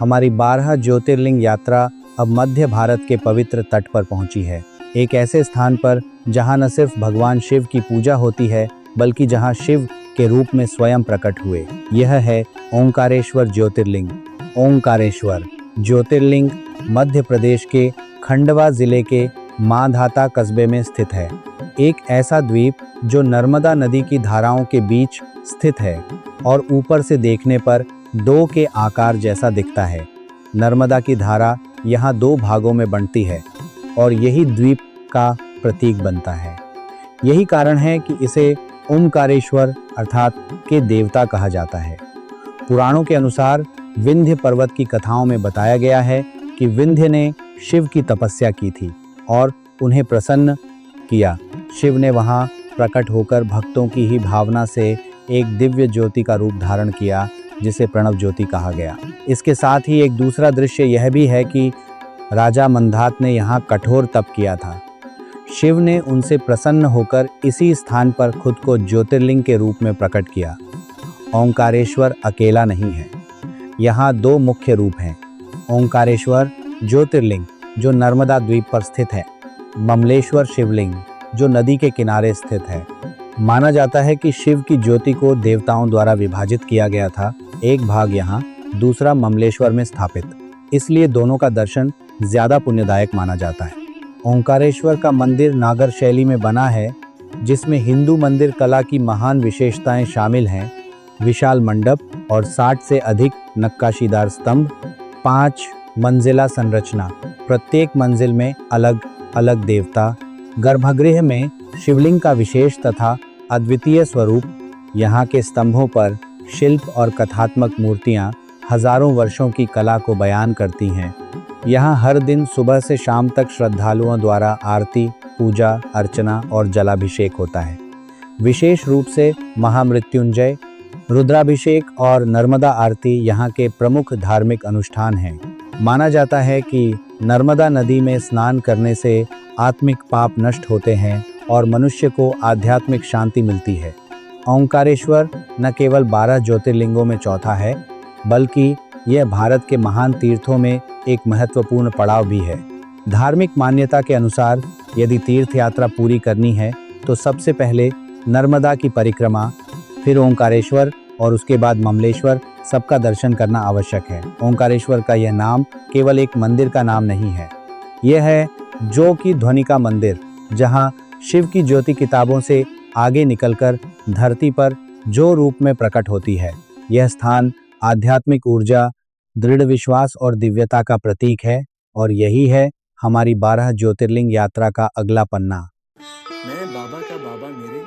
हमारी 12 ज्योतिर्लिंग यात्रा अब मध्य भारत के पवित्र तट पर पहुंची है। एक ऐसे स्थान पर जहां न सिर्फ भगवान शिव की पूजा होती है, बल्कि जहां शिव के रूप में स्वयं प्रकट हुए। यह है ओंकारेश्वर ज्योतिर्लिंग। ओंकारेश्वर ज्योतिर्लिंग मध्य प्रदेश के खंडवा जिले के मांधाता कस्बे में स्थित है। एक ऐसा द्वीप जो नर्मदा नदी की धाराओं के बीच स्थित है और ऊपर से देखने पर दो के आकार जैसा दिखता है। नर्मदा की धारा यहाँ दो भागों में बंटती है और यही द्वीप का प्रतीक बनता है। यही कारण है कि इसे ओंकारेश्वर अर्थात के देवता कहा जाता है। पुराणों के अनुसार विंध्य पर्वत की कथाओं में बताया गया है कि विंध्य ने शिव की तपस्या की थी और उन्हें प्रसन्न किया। शिव ने वहां प्रकट होकर भक्तों की ही भावना से एक दिव्य ज्योति का रूप धारण किया, जिसे प्रणव ज्योति कहा गया। इसके साथ ही एक दूसरा दृश्य यह भी है कि राजा मंधात ने यहाँ कठोर तप किया था। शिव ने उनसे प्रसन्न होकर इसी स्थान पर खुद को ज्योतिर्लिंग के रूप में प्रकट किया। ओंकारेश्वर अकेला नहीं है, यहाँ दो मुख्य रूप हैं। ओंकारेश्वर ज्योतिर्लिंग जो नर्मदा द्वीप पर स्थित है, ममलेश्वर शिवलिंग जो नदी के किनारे स्थित है। माना जाता है कि शिव की ज्योति को देवताओं द्वारा विभाजित किया गया था, एक भाग यहाँ, दूसरा ममलेश्वर में स्थापित। इसलिए दोनों का दर्शन ज्यादा पुण्यदायक माना जाता है। ओंकारेश्वर का मंदिर नागर शैली में बना है, जिसमें हिंदू मंदिर कला की महान विशेषताएं शामिल हैं। विशाल मंडप और 60 से अधिक नक्काशीदार स्तंभ, 5 मंजिला संरचना, प्रत्येक मंजिल में अलग अलग देवता, गर्भगृह में शिवलिंग का विशेष तथा अद्वितीय स्वरूप। यहाँ के स्तंभों पर शिल्प और कथात्मक मूर्तियाँ हजारों वर्षों की कला को बयान करती हैं। यहाँ हर दिन सुबह से शाम तक श्रद्धालुओं द्वारा आरती, पूजा, अर्चना और जलाभिषेक होता है। विशेष रूप से महामृत्युंजय, रुद्राभिषेक और नर्मदा आरती यहाँ के प्रमुख धार्मिक अनुष्ठान हैं। माना जाता है कि नर्मदा नदी में स्नान करने से आत्मिक पाप नष्ट होते हैं और मनुष्य को आध्यात्मिक शांति मिलती है। ओंकारेश्वर न केवल 12 ज्योतिर्लिंगों में चौथा है, बल्कि यह भारत के महान तीर्थों में एक महत्वपूर्ण पड़ाव भी है। धार्मिक मान्यता के अनुसार यदि तीर्थ यात्रा पूरी करनी है तो सबसे पहले नर्मदा की परिक्रमा, फिर ओंकारेश्वर और उसके बाद ममलेश्वर, सबका दर्शन करना आवश्यक है। ओंकारेश्वर का यह नाम केवल एक मंदिर का नाम नहीं है, यह है जो की ध्वनि का मंदिर, जहां शिव की ज्योति किताबों से आगे निकलकर धरती पर जो रूप में प्रकट होती है। यह स्थान आध्यात्मिक ऊर्जा, दृढ़ विश्वास और दिव्यता का प्रतीक है और यही है हमारी 12 ज्योतिर्लिंग यात्रा का अगला पन्ना। मैं बाबा का बाबा मेरे